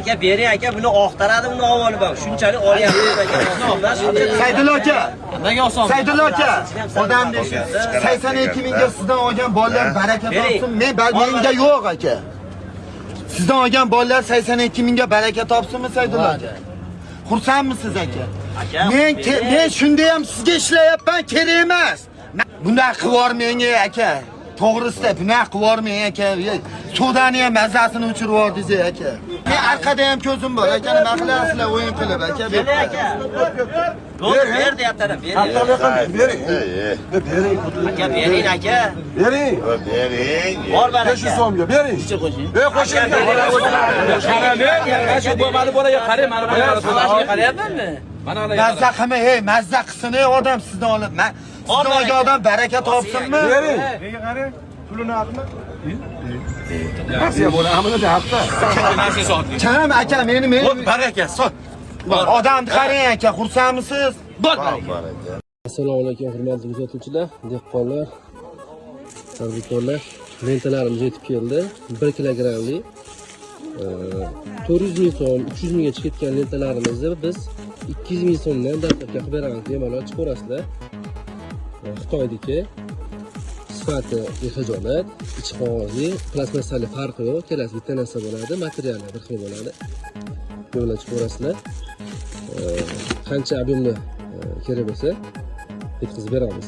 aka bering aka, buni oqtaradi, buni olib olib bak. Shunchalik olyapsiz aka. Saydulla aka. Nega oson? Saydulla aka. Odam desin. 82 mingga sizdan olgan bolalar baraka topsin. Menga yo'q aka. Sizdan olgan bolalar 82 mingga baraka topsinmi Saydulla aka? Xursandmisiz aka? Men shunda ham sizga ishlayapman, kerak emas. Bunday qilib yormang aka. To'g'risida bunaqa qilib yormang aka. Sudani ham mazasini o'chirib yordingiz aka. Men orqada ham ko'zim bor aka. Nima qilasizlar o'yin qilib aka? Bering aka. Ber deyaptilar, bering. Bering. Aka bering aka. Bering. Bor baraka. 500 so'mga bering. Qo'shing. Qarang, shu bo'lmadi bolaga qarang, mana bolaga qarayapmanmi? Mana mazza qilma, mazza qilsin odam sizdan olib. Sizdan olgan odam baraka topsinmi? Bering. Nega qarang? Pulini haqmi? Nasiya bo'lamini deyapti. Kam aka, meni baraka, sot. odamni qarang aka, xursandmisiz? Assalomu alaykum hurmatli kuzatuvchilar, dehqonlar, tadbirkorlar. Lentalarimiz yetib keldi. 1 kilogramlik 400 ming so'm, 300 minggacha ketgan lentalarimizni biz 200 ming so'mdan dastlabki qilib beramiz. Bemalol chiqarasizlar. Xitoydagi sifati xijolat, ichi qog'ozli, plastmassali farqi yo'q. Kelasi bitta narsa bo'ladi, materiallar bir xil bo'ladi. Bemalol chiqarasizlar. Qancha ob'yemni kerak bo'lsa yetkazib beramiz.